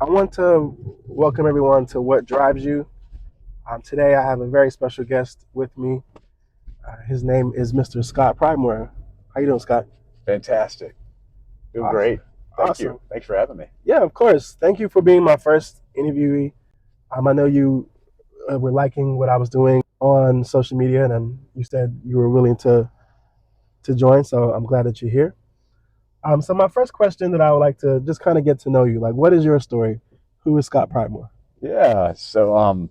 I want to welcome everyone to What Drives You. Today I have a very special guest with me. His name is Mr. Scott Pridemore. How you doing, Scott? Fantastic. Doing Awesome. great. Thank Awesome. you. Thanks for having me. Yeah, of course. Thank you for being my first interviewee. I know you were liking what I was doing on social media, and you said you were willing to join. So I'm glad that you're here. So my first question that I would like to just kind of get to know you, like, what is your story? Who is Scott Pridemore? Yeah. So I'm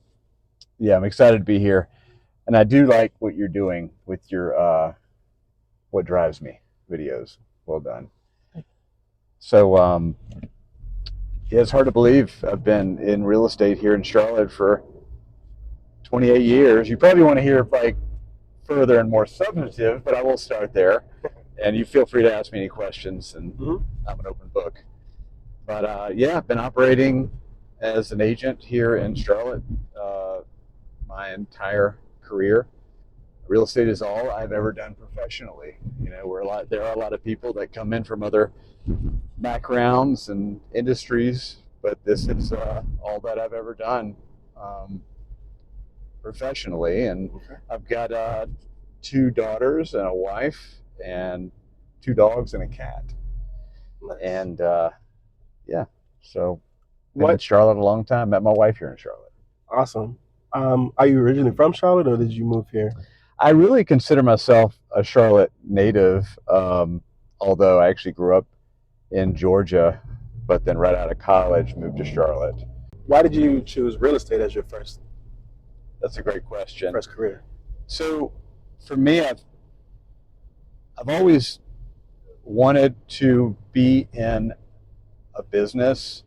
excited to be here. And I do like what you're doing with your What Drives Me videos. Well done. So yeah, it's hard to believe I've been in real estate here in Charlotte for 28 years. You probably want to hear like further and more substantive, but I will start there. And you feel free to ask me any questions, and I'm an open book. But yeah, I've been operating as an agent here in Charlotte my entire career. Real estate is all I've ever done professionally. You know, there are a lot of people that come in from other backgrounds and industries, but this is all that I've ever done professionally. And I've got two daughters and a wife, and two dogs and a cat. Nice. And yeah, so been in What? Charlotte a long time. Met my wife here in Charlotte. Awesome. Are you originally from Charlotte, or did you move here? I really consider myself a Charlotte native, although I actually grew up in Georgia, but then right out of college moved to Charlotte. Why did you choose real estate as your That's a great question. first career? So for me, I've always wanted to be in a business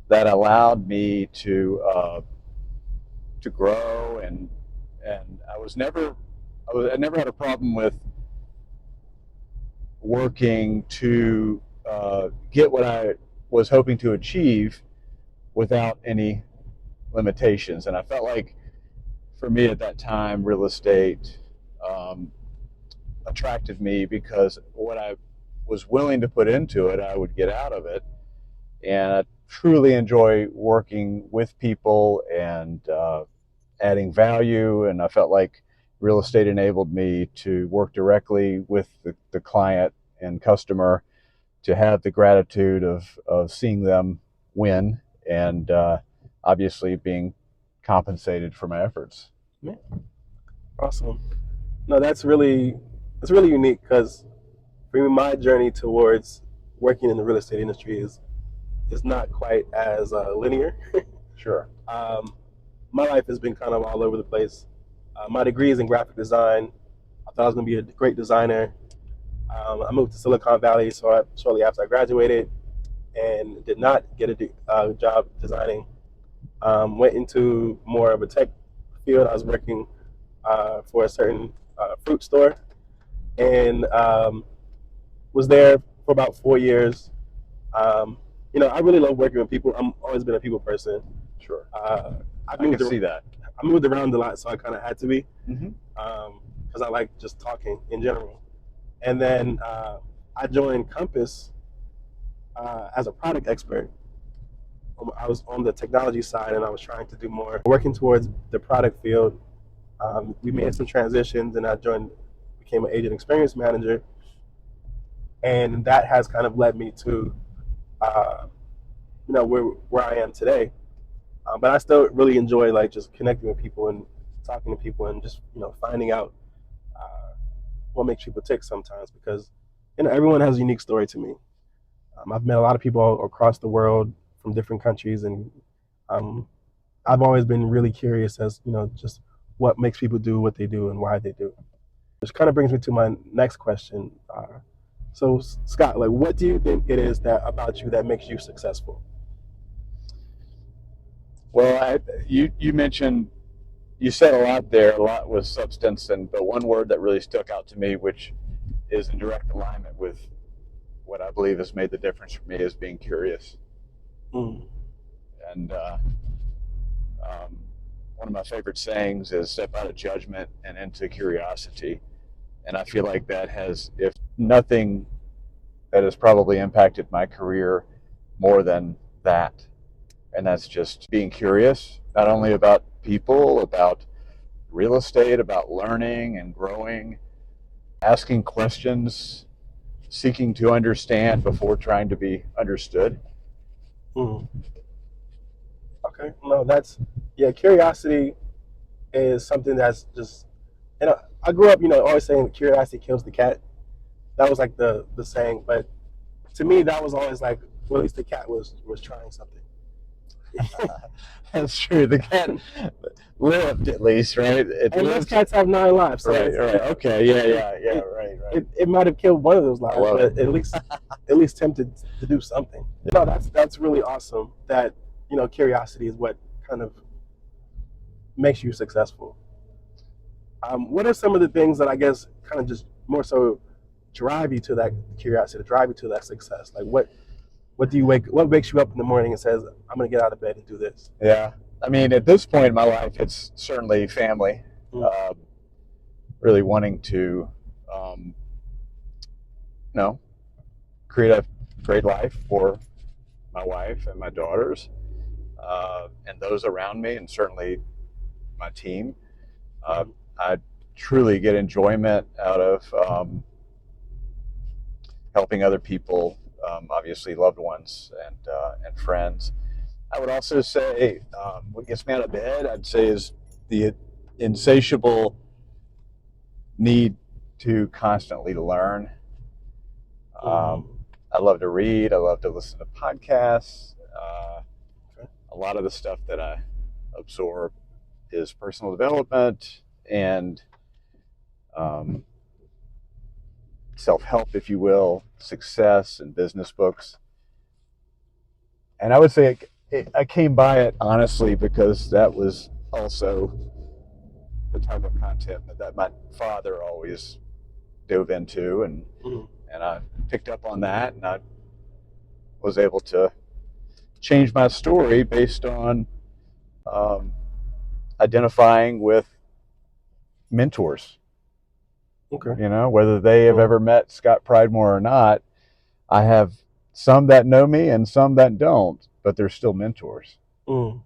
that allowed me to grow, and I never had a problem with working to get what I was hoping to achieve without any limitations. And I felt like for me at that time, real estate um, attracted me because what I was willing to put into it, I would get out of it. And I truly enjoy working with people and adding value. And I felt like real estate enabled me to work directly with the client and customer, to have the gratitude of seeing them win, and obviously being compensated for my efforts. Yeah. Awesome. No, that's really unique because for me, my journey towards working in the real estate industry is not quite as linear. Sure. My life has been kind of all over the place. My degree is in graphic design. I thought I was going to be a great designer. I moved to Silicon Valley shortly after I graduated, and did not get a job designing. Went into more of a tech field. I was working for a certain fruit store, and was there for about 4 years. Um, I really love working with people. I'm always been a people person. Sure. I I can moved see that. I moved around a lot, so I kind of had to be, Mm-hmm. because I like just talking in general. And then I joined Compass as a product expert. I was on the technology side, and I was trying to do more working towards the product field. We made some transitions, and became an agent experience manager, and that has kind of led me to, uh, where I am today. But I still really enjoy like just connecting with people and talking to people, and just finding out uh, what makes people tick sometimes, because everyone has a unique story to me. I've met a lot of people all across the world from different countries, and um, I've always been really curious as just what makes people do what they do and why they do. Which kind of brings me to my next question. So Scott, like, what do you think it is that about you that makes you successful? Well, you said a lot there. A lot was substance, and but one word that really stuck out to me, which is in direct alignment with what I believe has made the difference for me, is being curious. Mm. And um, one of my favorite sayings is "step out of judgment and into curiosity." And I feel like that has, if nothing, that has probably impacted my career more than that. And that's just being curious, not only about people, about real estate, about learning and growing, asking questions, seeking to understand before trying to be understood. Mm. Okay. No, curiosity is something that's just, I grew up, always saying curiosity kills the cat. That was like the saying, but to me, that was always like, well, at least the cat was trying something. That's true. The cat lived, at least, right? It And most lived. cats have 9 lives, so Right, right. Okay, yeah, right. it might have killed one of those lives, love but at least tempted to do something. No, that's really awesome. That curiosity is what kind of makes you successful. What are some of the things that I guess kind of just more so drive you to that curiosity, drive you to that success? Like what makes you up in the morning and says, I'm gonna get out of bed and do this? Yeah. I mean, at this point in my life, it's certainly family. Mm. Really wanting to, um, create a great life for my wife and my daughters, and those around me, and certainly my team. I truly get enjoyment out of helping other people, obviously loved ones and friends. I would also say what gets me out of bed, I'd say, is the insatiable need to constantly learn. I love to read. I love to listen to podcasts. A lot of the stuff that I absorb is personal development and self-help, if you will, success and business books. And I would say I came by it honestly because that was also the type of content that my father always dove into, and I picked up on that, and I was able to change my story based on identifying with mentors. Okay. Whether they have ever met Scott Pridemore or not, I have some that know me and some that don't, but they're still mentors. No,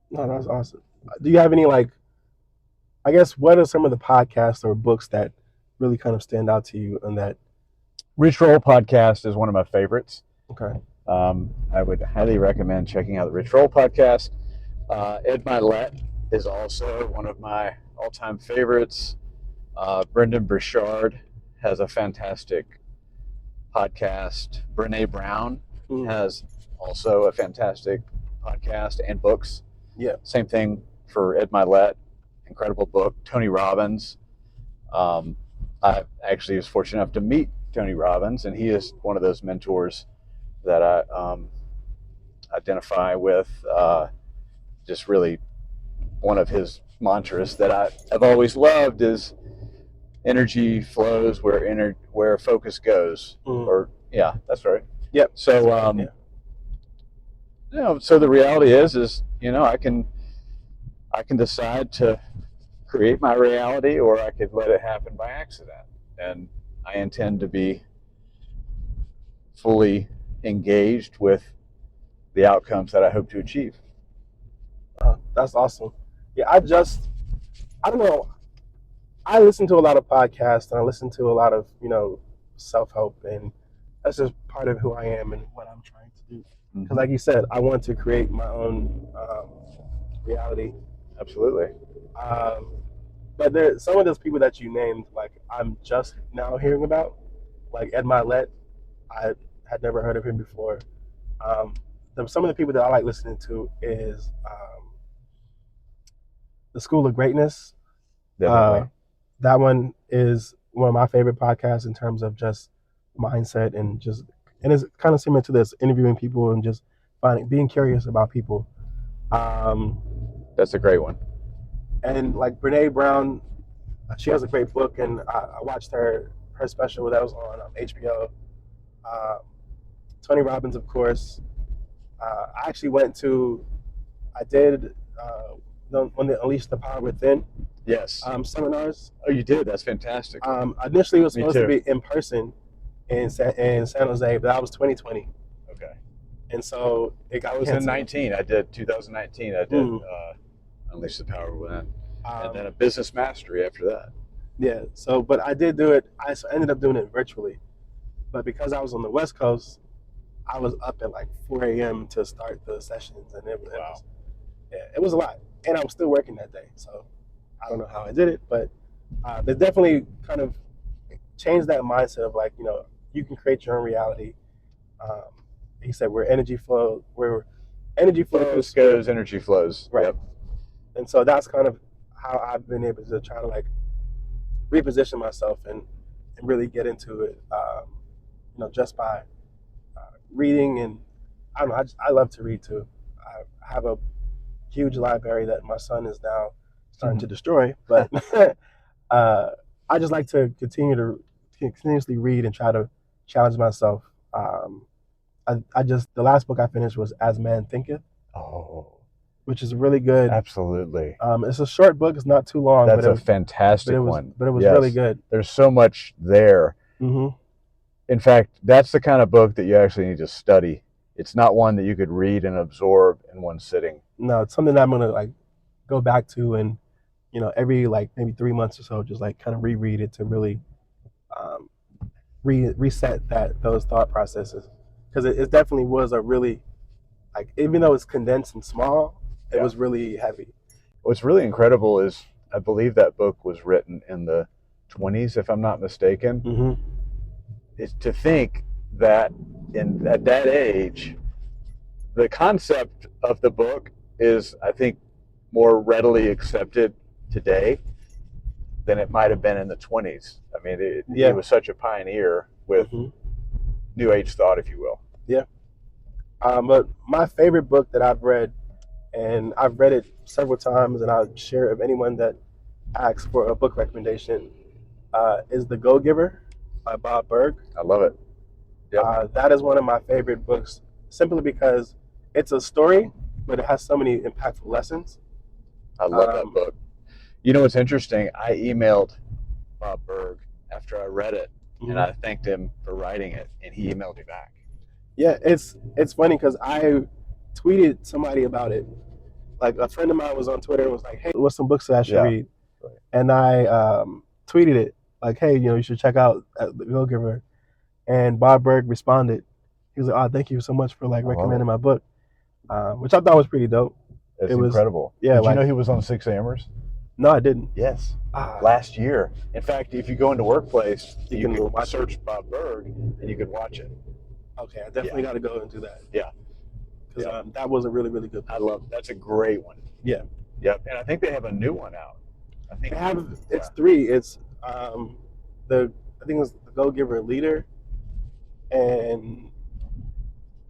that's awesome. Do you have any I guess what are some of the podcasts or books that really kind of stand out to you and that? Rich Roll podcast is one of my favorites. Okay. I would highly recommend checking out the Rich Roll podcast. Ed Milet is also one of my all-time favorites. Brendan Burchard has a fantastic podcast. Brene Brown has also a fantastic podcast and books. Yeah. Same thing for Ed Milet. Incredible book. Tony Robbins. I actually was fortunate enough to meet Tony Robbins, and he is one of those mentors that I identify with. Just really one of his mantras that I've always loved is energy flows where focus goes. Or yeah, that's right. Yep. So so the reality is I can decide to create my reality, or I could let it happen by accident. And I intend to be fully engaged with the outcomes that I hope to achieve. That's awesome. Yeah, I don't know. I listen to a lot of podcasts and I listen to a lot of, self-help, and that's just part of who I am and what I'm trying to do. Because like you said, I want to create my own reality. Absolutely. But some of those people that you named, I'm just now hearing about, like Ed Milet. I had never heard of him before. Some of the people that I like listening to is The School of Greatness. Definitely. That one is one of my favorite podcasts in terms of just mindset and it's kind of similar to this, interviewing people and just being curious about people. That's a great one. And like Brene Brown, she has a great book, and I watched her special that was on HBO. Tony Robbins, of course. I actually I did when they Unleash the Power Within. Yes. Seminars. Oh, you did? That's fantastic. Initially, it was supposed to be in person in San Jose, but that was 2020. Okay. And so it got I was in canceled. 19. I did 2019. I did Unleash the Power Within, and then a Business Mastery after that. Yeah. So, but I did do it. I ended up doing it virtually, but because I was on the West Coast, I was up at like 4 a.m. to start the sessions, and it was a lot, and I was still working that day. So I don't know how I did it, but it definitely kind of changed that mindset of like, you can create your own reality. He said where energy flows, goes, energy flows. Right. Yep. And so that's kind of how I've been able to try to like reposition myself and really get into it, just by reading. And I don't know, I love to read too. I have a huge library that my son is now starting to destroy, but I just like to continuously read and try to challenge myself. The last book I finished was As Man Thinketh. Oh, which is really good. Absolutely. It's a short book. It's not too long. That's a fantastic one. But it was really good. There's so much there. Mm-hmm. In fact, that's the kind of book that you actually need to study. It's not one that you could read and absorb in one sitting. No, it's something that I'm gonna like go back to, and every like maybe 3 months or so, just like kind of reread it to really reset those thought processes, because it definitely was a really, like, even though it's condensed and small, it was really heavy. What's really incredible is I believe that book was written in the 20s, if I'm not mistaken. Mm-hmm. It's to think that at that age, the concept of the book is, I think, more readily accepted today than it might have been in the 20s. I mean, he was such a pioneer with New Age thought, if you will. Yeah. But my favorite book that I've read, and I've read it several times, and I'll share it with anyone that asks for a book recommendation, is The Go-Giver by Bob Burg. I love it. Yep. That is one of my favorite books, simply because it's a story, but it has so many impactful lessons. I love that book. You know what's interesting? I emailed Bob Burg after I read it, and I thanked him for writing it, and he emailed me back. Yeah, it's funny because I tweeted somebody about it. Like, a friend of mine was on Twitter and was like, "Hey, what's some books that I should read?" Right. And I tweeted it like, "Hey, you should check out The Go-Giver." And Bob Burg responded. He was like, "Oh, thank you so much for like recommending my book," which I thought was pretty dope. It was incredible. Yeah. Did you know he was on 6 Amers? No, I didn't. Yes. Last year. In fact, if you go into Workplace, you can search Bob Burg and you can watch it. Okay, I definitely got to go and do that. Yeah. Because that was a really, really good book. That's a great one. Yeah. Yep. And I think they have a new one out. I think they have. It's 3. It's I think it's The Go-Giver Leader, and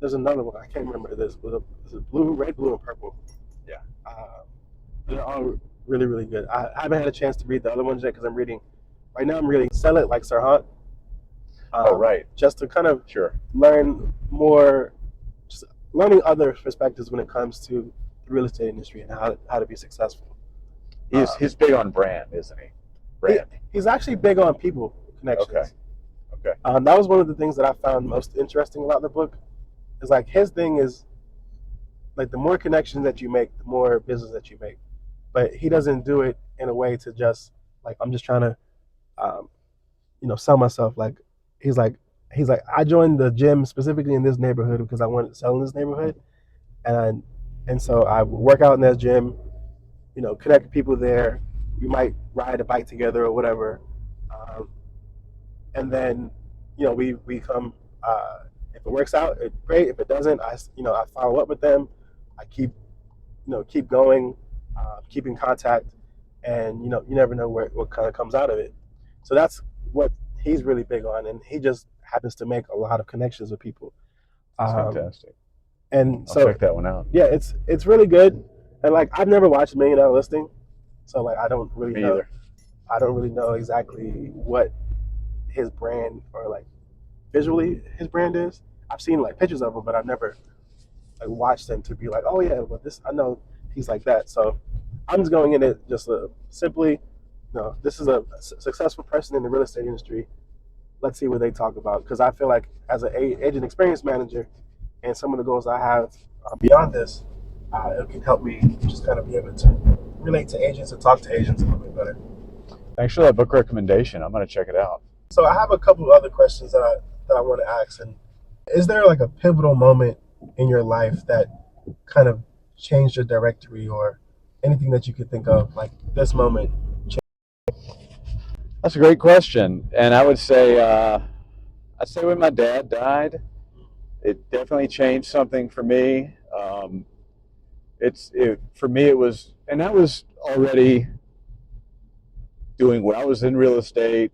there's another one I can't remember. This was blue, red, blue, and purple. Yeah. They're all really, really good. I haven't had a chance to read the other ones yet because I'm reading Sell It Like Sirhan. Right. Just to kind of learn more, just learning other perspectives when it comes to the real estate industry and how to be successful. He's big on brand, isn't he? Brand. He's actually big on people connections. Okay. That was one of the things that I found most interesting about the book. Is like, his thing is like, the more connections that you make, the more business that you make. But he doesn't do it in a way to just like, I'm just trying to, sell myself. Like, he's like, I joined the gym specifically in this neighborhood because I wanted to sell in this neighborhood, and so I work out in that gym, connect people there. We might ride a bike together or whatever, and then we come. If it works out, it's great. If it doesn't, I follow up with them. I keep going, keep in contact, and you never know what kind of comes out of it. So that's what he's really big on, and he just happens to make a lot of connections with people. That's fantastic. And I'll check that one out. Yeah, it's really good. And like, I've never watched $1 Million Listing, so like, I don't really know. Either. I don't really know exactly what his brand, or like visually his brand is. I've seen like pictures of him, but I've never like watched him to be like, oh yeah, well I know he's like that. So I'm just going in it just simply, this is a successful person in the real estate industry. Let's see what they talk about, because I feel like as an agent experience manager, and some of the goals I have beyond this, it can help me just kind of be able to relate to agents and talk to agents a little bit better. Thanks for that book recommendation. I'm going to check it out. So I have a couple of other questions that I want to ask. And is there like a pivotal moment in your life that kind of changed your directory, or anything that you could think of, like this moment? That's a great question, and I would say I'd say when my dad died, it definitely changed something for me. For me it was, and I was already doing well. I was in real estate,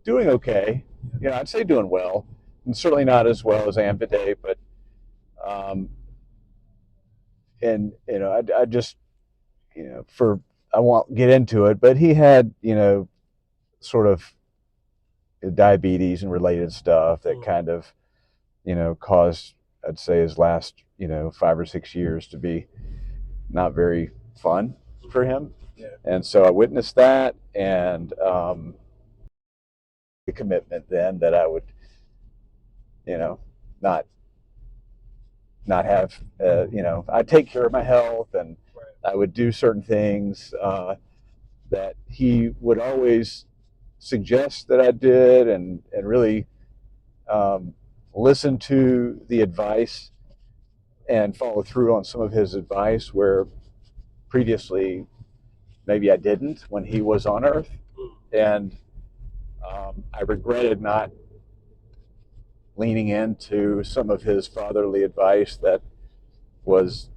doing okay. I'd say doing well, and certainly not as well as I am today. But um, and I just for I won't get into it, but he had sort of diabetes and related stuff that kind of caused, I'd say, his last 5 or 6 years to be not very fun for him. Yeah. And so I witnessed that, and the commitment then that I would not have I'd take care of my health, and I would do certain things that he would always suggest that I did, and really listen to the advice and follow through on some of his advice where previously maybe I didn't when he was on earth. And I regretted not leaning into some of his fatherly advice that was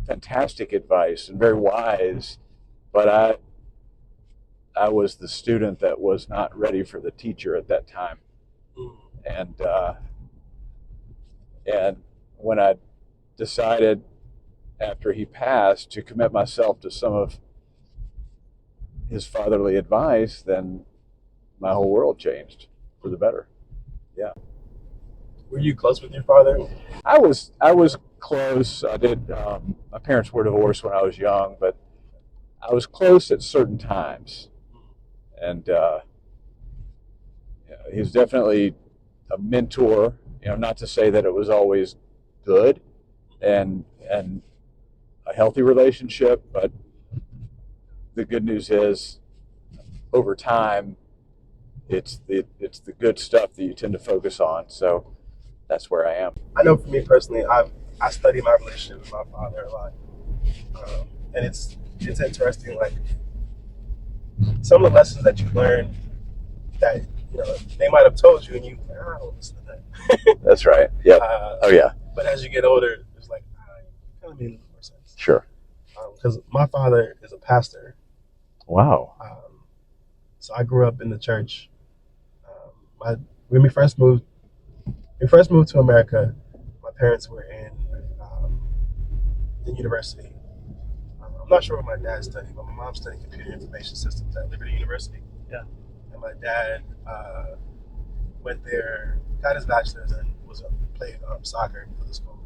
fantastic advice and very wise, but I was the student that was not ready for the teacher at that time. And when I decided after he passed to commit myself to some of his fatherly advice, then my whole world changed for the better. Yeah. Were you close with your father? I was close. I did. My parents were divorced when I was young, but I was close at certain times, and he was definitely a mentor. Not to say that it was always good and a healthy relationship, but the good news is, over time, it's the good stuff that you tend to focus on. So that's where I am. I know for me personally, I study my relationship with my father a lot, and it's interesting. Like some of the lessons that you learn that they might have told you, and you I don't listen to that. That's right. Yeah. Oh yeah. But as you get older, it's like it kind of made a little more sense. Sure. Because my father is a pastor. Wow. So I grew up in the church. When we first moved to America, my parents were in university. I'm not sure what my dad studied, but my mom studied computer information systems at Liberty University. Yeah. And my dad went there, got his bachelor's, and played soccer for the school.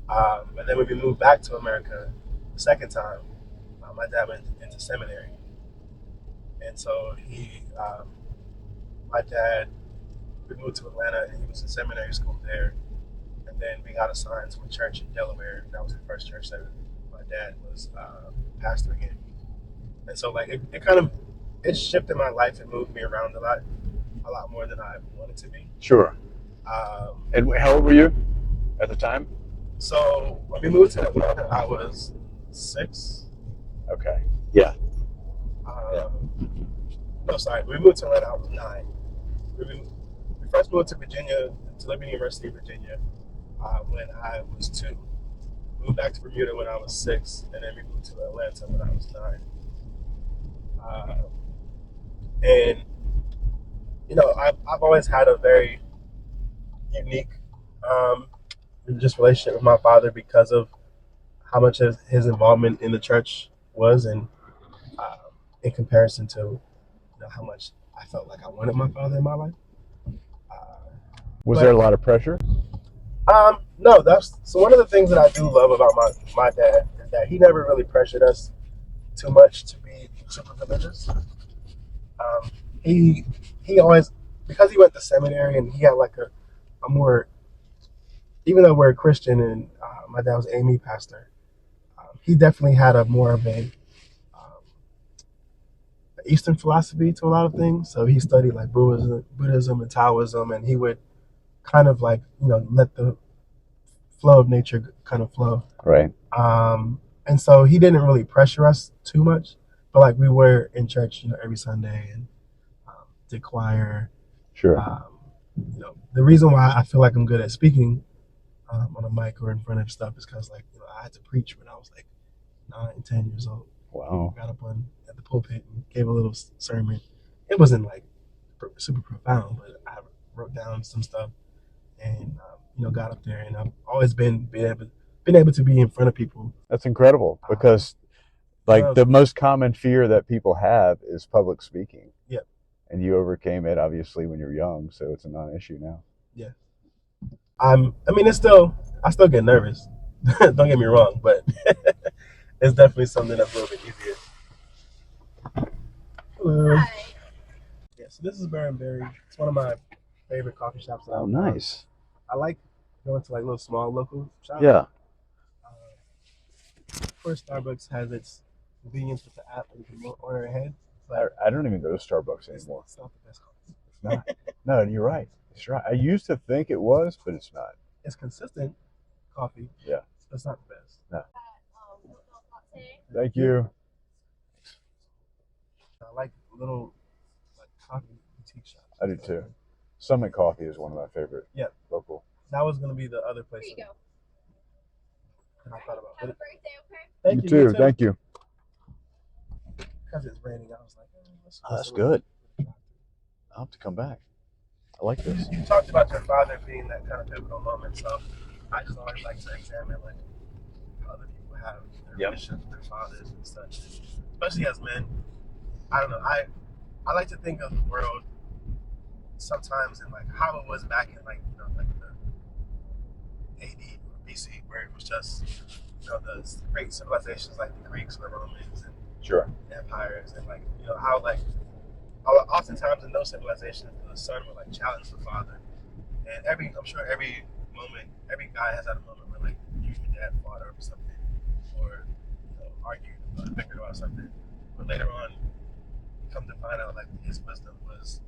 And then when we moved back to America the second time, my dad went into seminary. And so we moved to Atlanta, and he was in seminary school there. And then we got assigned to a church in Delaware. That was the first church that my dad was pastoring in. And so it shifted my life and moved me around a lot more than I wanted to be. Sure. And how old were you at the time? So when we moved to Atlanta, I was 6. Okay. Yeah. No, sorry. When we moved to Atlanta, I was 9. We first moved to Virginia, to Liberty University, Virginia, when I was 2. Moved back to Bermuda when I was 6, and then we moved to Atlanta when I was 9. And I've always had a very unique just relationship with my father because of how much of his involvement in the church was, and in comparison to how much I felt like I wanted my father in my life. Was there a lot of pressure? No, so one of the things that I do love about my dad is that he never really pressured us too much to be super religious. He always, because he went to seminary and he had like a more even though we're a Christian and my dad was AME pastor, he definitely had a more of a um, Eastern philosophy to a lot of things. So he studied like Buddhism and Taoism, and he would kind of like let the flow of nature kind of flow. Right. And so he didn't really pressure us too much, but like we were in church, every Sunday and did choir. Sure. The reason why I feel like I'm good at speaking on a mic or in front of stuff is because like I had to preach when I was like 9, 10 years old. Wow. Got up at the pulpit and gave a little sermon. It wasn't like super profound, but I wrote down some stuff and got up there, and I've always been able to be in front of people. That's incredible because like the most common fear that people have is public speaking. Yeah. And you overcame it obviously when you're young, so it's a non-issue now. Yeah. I mean, I still get nervous. Don't get me wrong, but it's definitely something that's a little bit easier. Hello. Hi. Yeah, so this is Burr Berry. It's one of my favorite coffee shops. Oh, nice. I like going to like little small local shops. Yeah. Of course, Starbucks has its convenience with the app and you can order ahead. I don't even go to Starbucks anymore. It's not the best coffee. It's not. No, you're right. It's right. I used to think it was, but it's not. It's consistent coffee. Yeah. It's not the best. No. Thank you. I like little coffee boutique shops. I do too. Summit Coffee is one of my favorite. Yeah. Local. That was going to be the other place. Here you go. And I thought about Have a great day, okay? Thank you. You too. Thank you. Because it's raining, I was like, that's good. I'll have to come back. I like this. You talked about your father being that kind of pivotal moment, so I just always like to examine like how other people have their relationships with their fathers and such, especially as men. I don't know. I like to think of the world sometimes in like how it was back in like like the AD or BC, where it was just the great civilizations like the Greeks or the Romans and sure empires, and like how like oftentimes in those civilizations the son would like challenge the father, and I'm sure every guy has had a moment where like you and your dad fought over something or argued bickered about something, but later on you come to find out like his wisdom was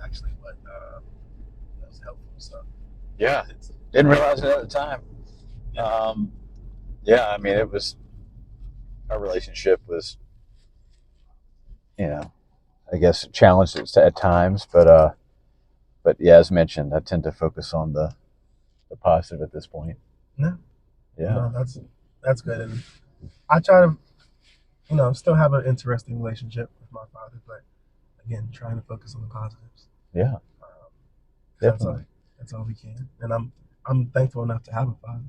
actually what was helpful. So yeah, didn't realize it at the time. Yeah, I mean it was our relationship was I guess challenged at times, but yeah, as mentioned, I tend to focus on the positive at this point. No. Yeah. No, that's good, and I try to still have an interesting relationship with my father, but again, trying to focus on the positives. Yeah. Definitely. That's all we can, and I'm thankful enough to have a father.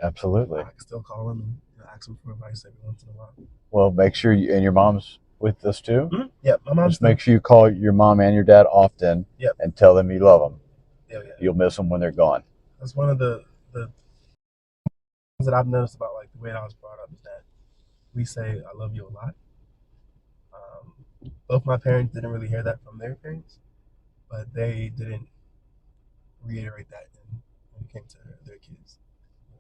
Absolutely. I can still call him and ask him for advice every once in a while. Well, make sure and your mom's with us too. Mm-hmm. Yeah, my mom's. Just make sure you call your mom and your dad often. Yep. And tell them you love them. Yeah. You'll miss them when they're gone. That's one of the things that I've noticed about like the way I was brought up is that we say "I love you" a lot. Both my parents didn't really hear that from their parents, but they didn't reiterate that when it came to their kids.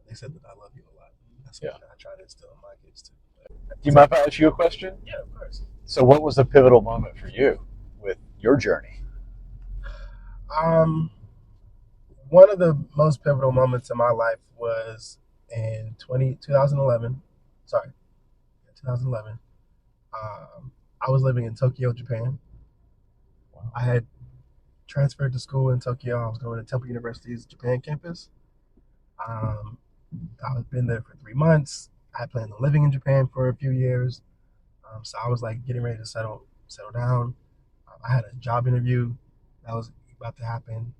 They said that I love you a lot. That's what I try to instill in my kids too. Do you mind if I ask you a question? Yeah, of course. So what was the pivotal moment for you with your journey? One of the most pivotal moments in my life was in 2011. Sorry, 2011. I was living in Tokyo, Japan. Wow. I had transferred to school in Tokyo. I was going to Temple University's Japan campus. I had been there for 3 months. I had planned on living in Japan for a few years. So I was like getting ready to settle down. I had a job interview that was about to happen.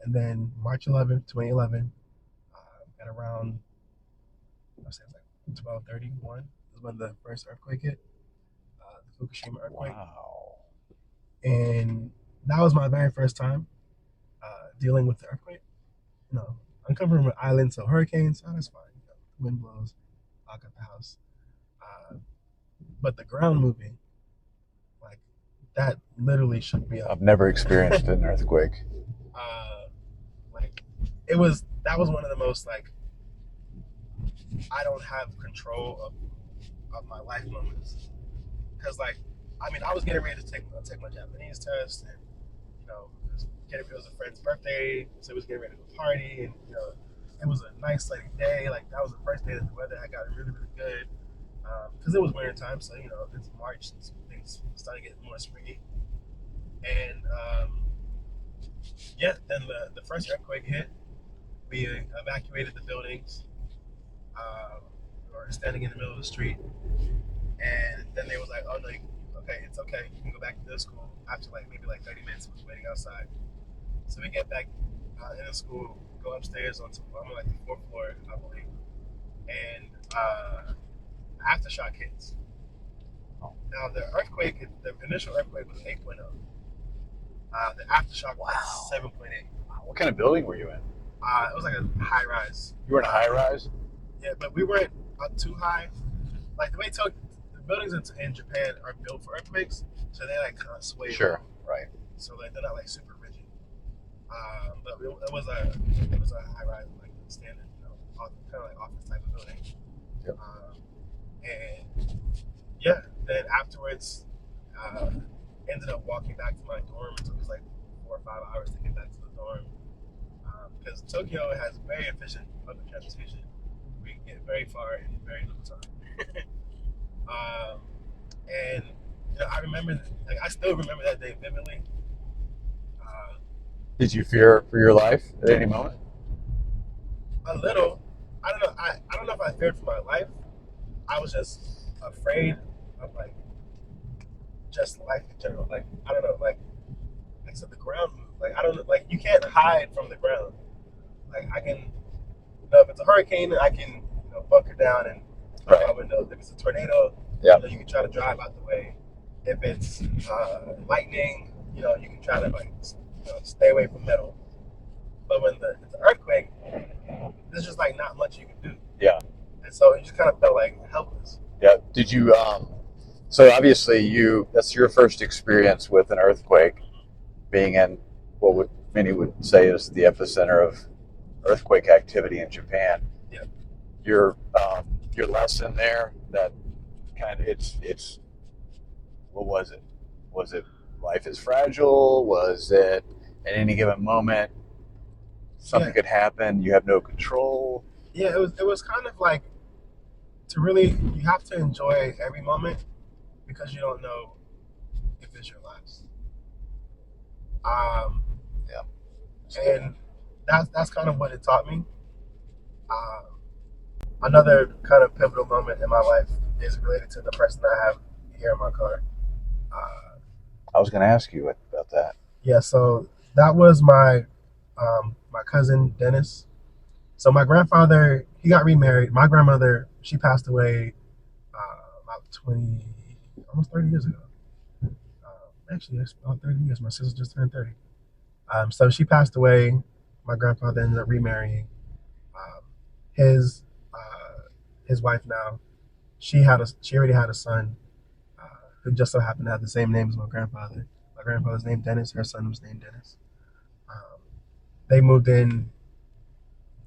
And then March 11th, 2011, at around, I say like 12:31, is when the first earthquake hit, the Fukushima earthquake. Wow. And that was my very first time dealing with the earthquake. I'm coming from an island, so hurricanes, that's fine. Wind blows, lock up the house. But the ground moving, like that literally shook me up. I've never experienced an earthquake. that was one of the most like I don't have control of my life moments because like I mean I was getting ready to take my Japanese test and it was a friend's birthday, so it was getting ready to party, and it was a nice sunny day. Like that was the first day that the weather had gotten really really good because it was winter time, so it's March and things started getting more springy, and yeah, then the first earthquake hit. We evacuated the buildings. Um, we were standing in the middle of the street, and then they was like, "Oh no, okay, it's okay. You can go back to the school." After like maybe like 30 minutes, was waiting outside. So we get back in the school, go upstairs on like the fourth floor, I believe, and aftershock hits. Now the initial earthquake was 8.0. The aftershock was 7.8. What kind of building were you in? It was like a high rise. You were in a high rise? Yeah, but we weren't up too high. Like the way the buildings in Japan are built for earthquakes, so they like kind of sway. Sure, right. So like they're not like super rigid. But it was a high rise, like standard, kind of like office type of building. Yep. And yeah, then afterwards, ended up walking back to my dorm. It took us like 4 or 5 hours to get back to the dorm because Tokyo has very efficient public transportation. We can get very far in very little time. And I remember, like I still remember that day vividly. Did you fear for your life at any moment? A little. I don't know. I don't know if I feared for my life. I was just afraid of like just life in general. Like I don't know. Like except the ground move. Like I don't know. Like you can't hide from the ground. Like I can. If it's a hurricane, I can bunker down and close my windows. If it's a tornado, you can try to drive out the way. If it's lightning, you can try to like stay away from metal. But when it's an earthquake, there's just like not much you can do. Yeah. And so you just kind of felt like helpless. Yeah. Did you? So obviously, that's your first experience with an earthquake, being in many would say is the epicenter of earthquake activity in Japan. Yeah. Your lesson there, that kind of it's what was it? Was it life is fragile? Was it at any given moment something could happen? You have no control. Yeah, it was kind of like you have to enjoy every moment because you don't know if it's your last. Yeah. And that's kind of what it taught me. Another kind of pivotal moment in my life is related to the person I have here in my car. I was going to ask you about that. Yeah, so that was my cousin Dennis. So my grandfather, he got remarried. My grandmother, she passed away about almost 30 years ago. Actually, it's about 30 years. My sister just turned 30. So she passed away. My grandfather ended up remarrying. His wife now, she already had a son who just so happened to have the same name as my grandfather. My grandfather's named Dennis. Her son was named Dennis. They moved in,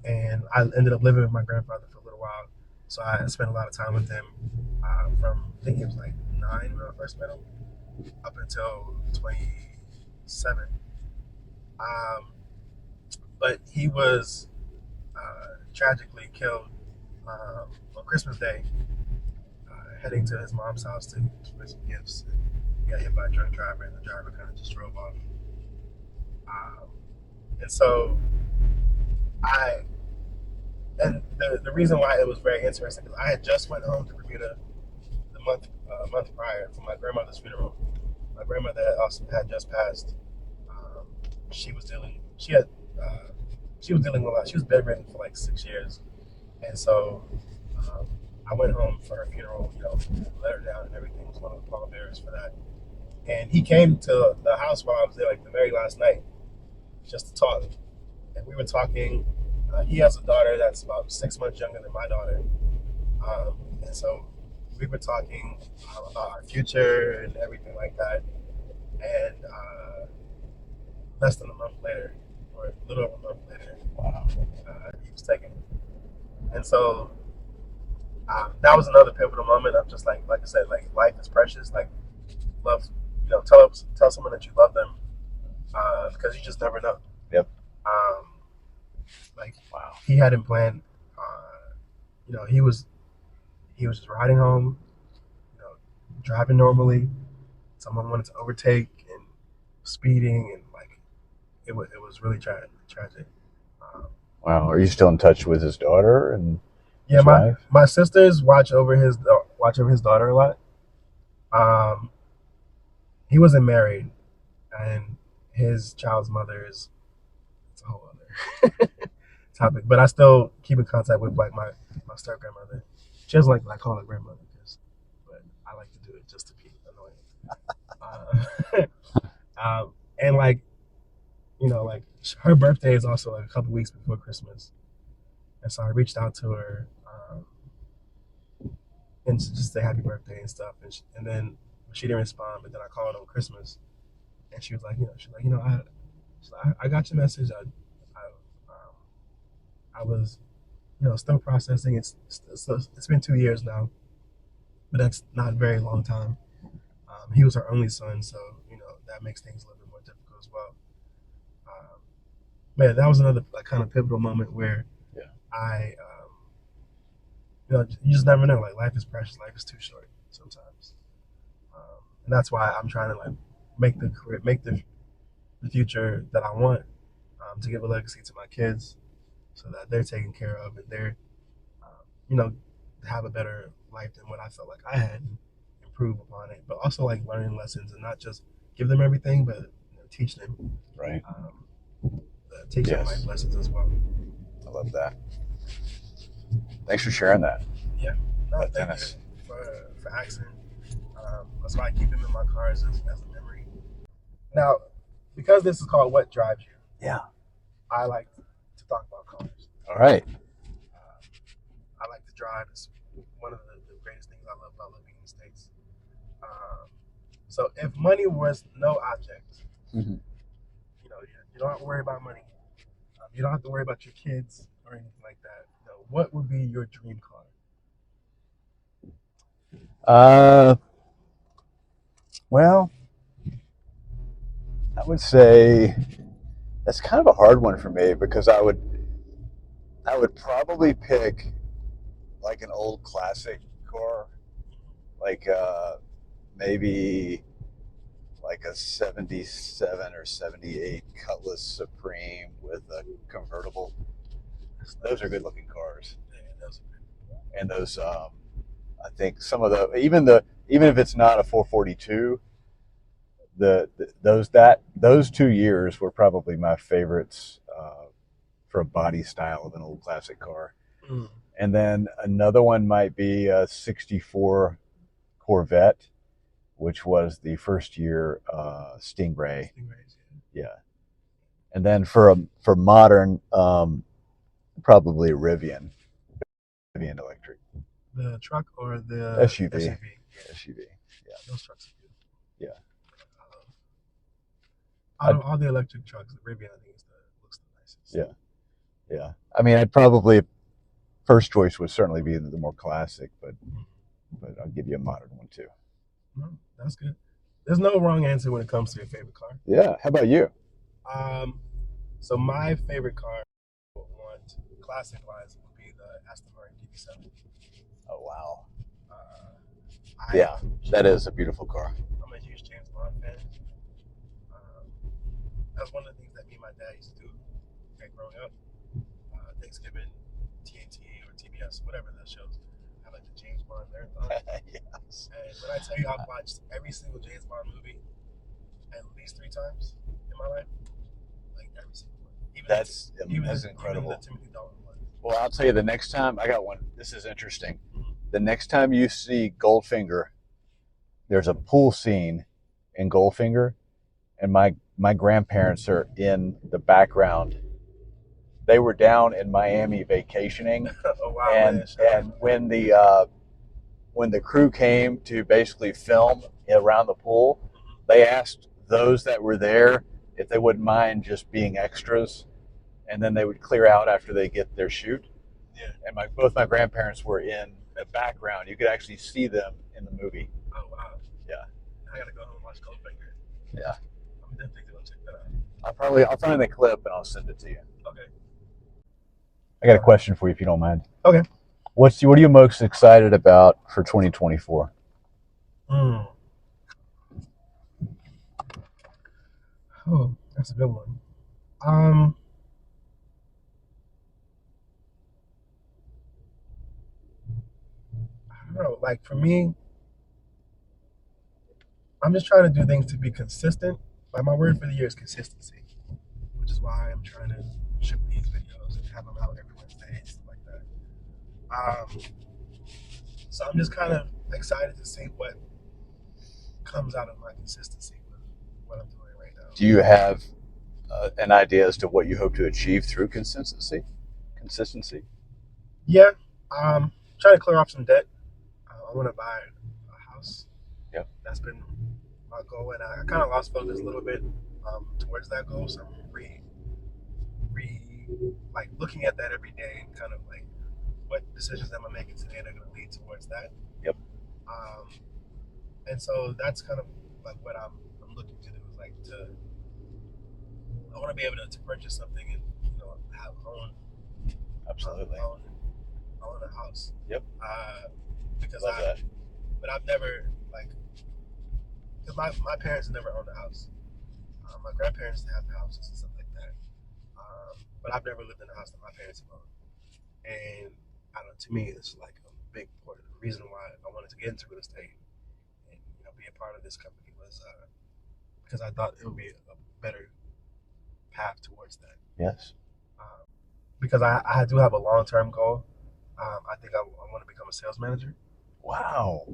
and I ended up living with my grandfather for a little while. So I spent a lot of time with him from I think he was like 9 when I first met him up until 27. But he was tragically killed on Christmas Day, heading to his mom's house to bring some gifts. He got hit by a drunk driver, and the driver kind of just drove off. And so the reason why it was very interesting is I had just went home to Bermuda the month prior for my grandmother's funeral. My grandmother had just passed. She was dealing with a lot. She was bedridden for like 6 years, and so I went home for her funeral. Let her down and everything. Was one of the pallbearers for that. And he came to the house while I was there, like the very last night, just to talk. And we were talking. He has a daughter that's about 6 months younger than my daughter, and so we were talking about our future and everything like that. And less than a month later, or a little over a month later, Wow. He was taken, and so that was another pivotal moment of just like I said, like life is precious. Like love, tell someone that you love them because you just never know. Yep. Um, like Wow. he hadn't planned. He was just riding home, driving normally. Someone wanted to overtake and speeding, and like it was really tragic. Um, Wow. Are you still in touch with his daughter and yeah, his wife? my sisters watch over his daughter a lot. Um, he wasn't married, and his child's mother is it's a whole other topic. But I still keep in contact with like my step grandmother. She doesn't like call her grandmother, but I like to do it just to be annoying. And like like her birthday is also like a couple weeks before Christmas, and so I reached out to her and just say happy birthday and stuff, and then she didn't respond. But then I called on Christmas, and she was like, I got your message. I was still processing. It's been 2 years now, but that's not a very long time. He was her only son, so that makes things a little bit more difficult as well. Um, Man, that was another like kind of pivotal moment where Yeah. you just never know. Like life is precious. Life is too short sometimes, and that's why I'm trying to like make the future that I want to give a legacy to my kids, so that they're taken care of and they're you know have a better life than what I felt like I had, and improve upon it. But also like learning lessons and not just give them everything, but teach them. Right. Teach them Yes. life lessons as well. I love that. Thanks for sharing that. Yeah. No, thank Dennis. you for asking. That's why I keep him in my car as a memory. Now, because this is called What Drives You, Yeah. I like to talk about cars. All right. I like to drive. It's one of the greatest things I love about living in the States. Um, so if money was no object, Mm-hmm. you don't have to worry about money. You don't have to worry about your kids or anything like that. What would be your dream car? Well, I would say that's kind of a hard one for me because I would probably pick like an old classic car, like maybe like a 77 or 78 Cutlass Supreme with a convertible. Those are good looking cars. And those I think some of even if it's not a 442, those 2 years were probably my favorites for a body style of an old classic car. Mm. And then another one might be a 64 Corvette, which was the first year Stingray. Yeah. And then for modern, probably a Rivian electric. The truck or the SUV. SUV. Yeah. Those trucks are beautiful. Yeah. Out of all the electric trucks, the Rivian I think looks the nicest. Yeah. Yeah. I mean, I'd probably first choice would certainly be the more classic, but I'll give you a modern one too. No, that's good. There's no wrong answer when it comes to your favorite car. Yeah. How about you? So my favorite car, classic wise, would be the Aston Martin DB7. Oh wow. Yeah, that is a beautiful car. I'm a huge James Bond fan. That's one of the things that me and my dad used to do growing up. Thanksgiving, TNT or TBS, whatever the shows. I like the James Bond marathon. Yes. And when I tell you I've watched every single James Bond movie at least 3 times in my life, like every single one. That's incredible. Even the Timothy Dalton one. Well, I'll tell you the next time I got one. This is interesting. The next time you see Goldfinger, there's a pool scene in Goldfinger, and my grandparents are in the background. They were down in Miami vacationing, Oh, wow, and when the crew came to basically film around the pool, they asked those that were there if they wouldn't mind just being extras. and then they would clear out after they get their shoot. Yeah. And both my grandparents were in the background. You could actually see them in the movie. Oh wow. Yeah. I gotta go home and watch Goldfinger. Yeah. I'm definitely gonna check that out. I'll find the clip and I'll send it to you. Okay. I got a question for you if you don't mind. Okay. What are you most excited about for 2024? Oh, that's a good one. I don't know. Like for me, I'm just trying to do things to be consistent. Like my word for the year is consistency, which is why I'm trying to ship these videos and have them out every Wednesday and stuff like that. So I'm just kind of excited to see what comes out of my consistency with what I'm doing right now. Do you have an idea as to what you hope to achieve through consistency? Yeah, trying to clear off some debt. I want to buy a house. Yep. That's been my goal, and I kind of lost focus a little bit towards that goal. So I'm like looking at that every day, and kind of like what decisions am I making today that are going to lead towards that. Yep. And so that's kind of like what I'm looking to do is like I want to be able to purchase something and have own a house. Yep. Because Love that. But I've never because my parents never owned a house. My grandparents have houses and stuff like that. But I've never lived in a house that my parents have owned. And I don't know, to me, it's like a big part of the reason why I wanted to get into real estate and be a part of this company was because I thought it would be a better path towards that. Yes. Because I do have a long-term goal. I think I want to become a sales manager. Wow.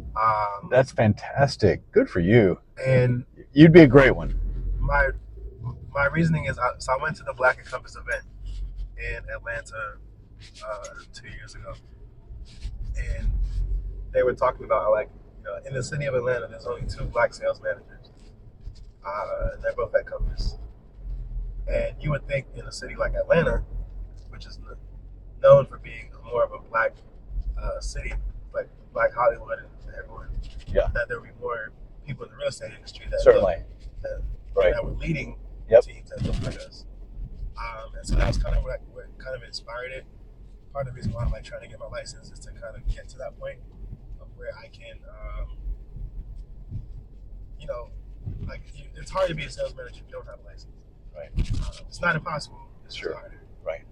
That's fantastic. Good for you. And you'd be a great one. My reasoning is, so I went to the Black and Compass event in Atlanta 2 years ago, and they were talking about like in the city of Atlanta, there's only 2 black sales managers. They're both at Compass, and you would think in a city like Atlanta, which is known for being more of a black city, like Black Hollywood and everyone, that there would be more people in the real estate industry that that were leading teams that look like us. And so that's kind of what kind of inspired it. Part of the reason why I'm like trying to get my license is to kind of get to that point of where I can, like it's hard to be a sales manager if you don't have a license. Right. It's not impossible. It's sure. harder. Right.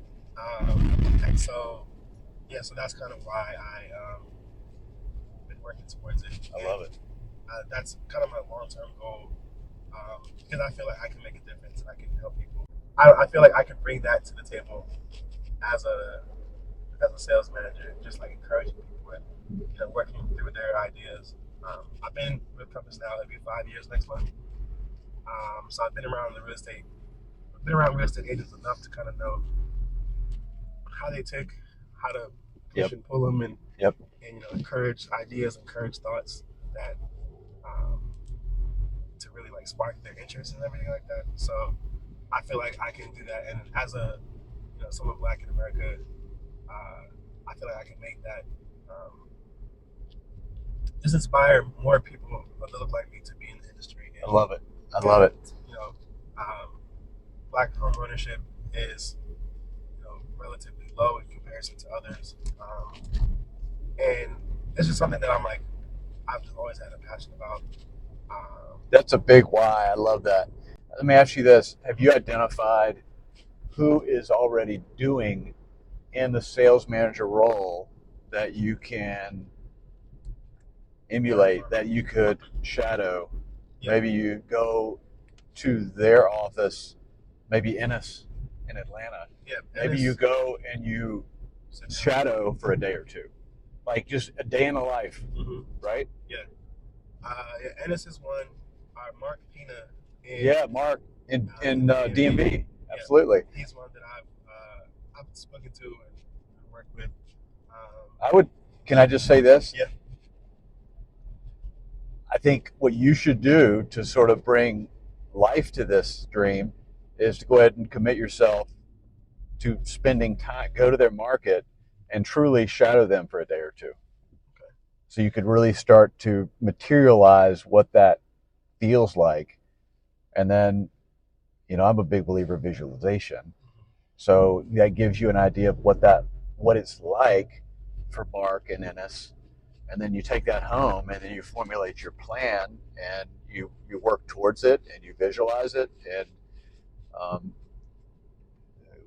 And so, so that's kind of why I been working towards it. I love it. That's kind of my long-term goal because I feel like I can make a difference and I can help people. I feel like I can bring that to the table as a sales manager, just like encouraging people and working through their ideas. I've been with Compass now; it'll be 5 years next month. So I've been around real estate agents enough to kind of know how they tick, how to push and pull them, and encourage ideas, encourage thoughts that to really like spark their interest and everything like that. So I feel like I can do that, and as a someone black in America, I feel like I can make that just inspire more people that look like me to be in the industry. And, I love it. Black home ownership is relatively low in comparison to others, and it's just something that I've just always had a passion about. That's a big why. I love that. Let me ask you this: have you identified who is already doing in the sales manager role that you can emulate, that you could shadow? Maybe you go to their office, maybe Ennis in Atlanta. Maybe you go and you shadow for a day or two, like just a day in the life, right? Ennis is one. Mark Pina. Mark in DMV. Absolutely. He's one that I've spoken to and worked with. Can I just say this? Yeah. I think what you should do to sort of bring life to this dream is to go ahead and commit yourself to spending time, go to their market and truly shadow them for a day or two. Okay. So you could really start to materialize what that feels like. And then, I'm a big believer of visualization. So that gives you an idea of what it's like for Mark and Ennis. And then you take that home and then you formulate your plan and you work towards it and you visualize it. And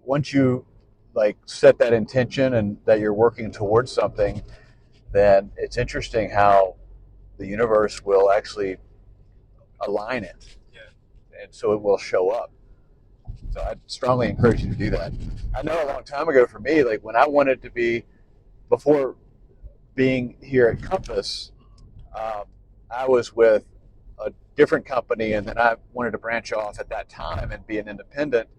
once you like set that intention and that you're working towards something, then it's interesting how the universe will actually align it. Yeah. And so it will show up. So I strongly encourage you to do that. I know a long time ago for me, like when I wanted to be, before being here at Compass, I was with a different company, and then I wanted to branch off at that time and be an independent.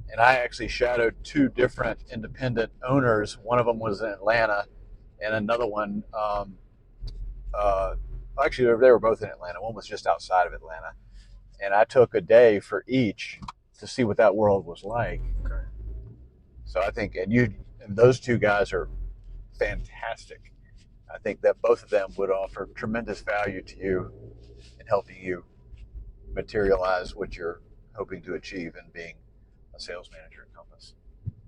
And I actually shadowed two different independent owners. One of them was in Atlanta, and another one, actually, they were both in Atlanta. One was just outside of Atlanta. And I took a day for each to see what that world was like. Okay. So I think, and those two guys are fantastic. I think that both of them would offer tremendous value to you in helping you materialize what you're hoping to achieve in being a sales manager at Compass.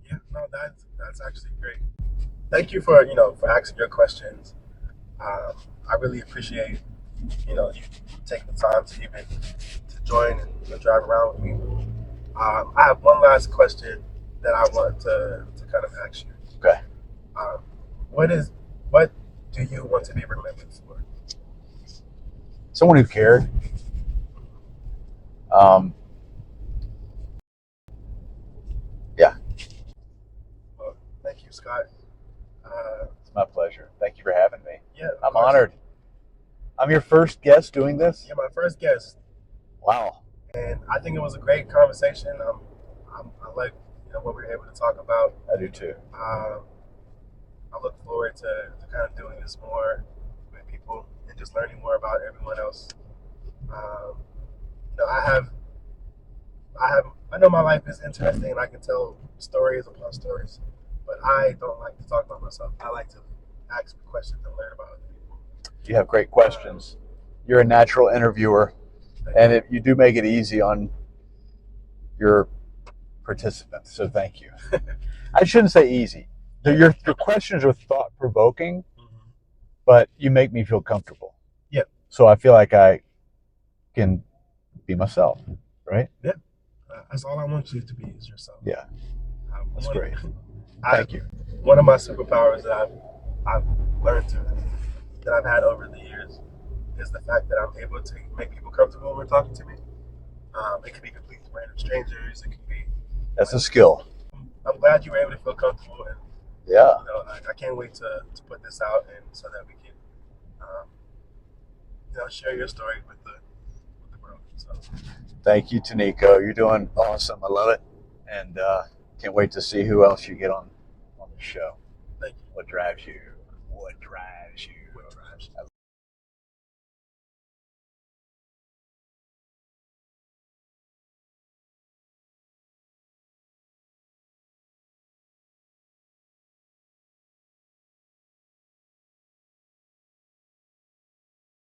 Yeah, no, that's actually great. Thank you for asking your questions. I really appreciate you taking the time to even to join and drive around with me. I have one last question that I want to kind of ask you. Okay. Um, what do you want to be remembered for? Someone who cared. Yeah. Well, thank you, Scott. It's my pleasure. Thank you for having me. Yeah, I'm honored. I'm your first guest doing this? You're my first guest. Wow. And I think it was a great conversation. I like what we were able to talk about. I do too. I look forward to kind of doing this more with people and just learning more about everyone else. I know my life is interesting and I can tell stories upon stories, but I don't like to talk about myself. I like to ask questions and learn about other people. You have great questions. You're a natural interviewer, and you do make it easy on your participants. So thank you. I shouldn't say easy. Your questions are thought provoking, but you make me feel comfortable. Yeah. So I feel like I can be myself, right? Yeah. That's all I want you to be is yourself. Yeah. That's great. Thank you. One of my superpowers that I've learned that I've had over the years is the fact that I'm able to make people comfortable when talking to me. It can be completely random strangers. It can be. That's a skill. I'm glad you were able to feel comfortable, and yeah, I can't wait to put this out and so that we can, share your story with the world. So. Thank you, Taniko. You're doing awesome. I love it, and can't wait to see who else you get on the show. Thank you. What drives you? What drives you? What drives you?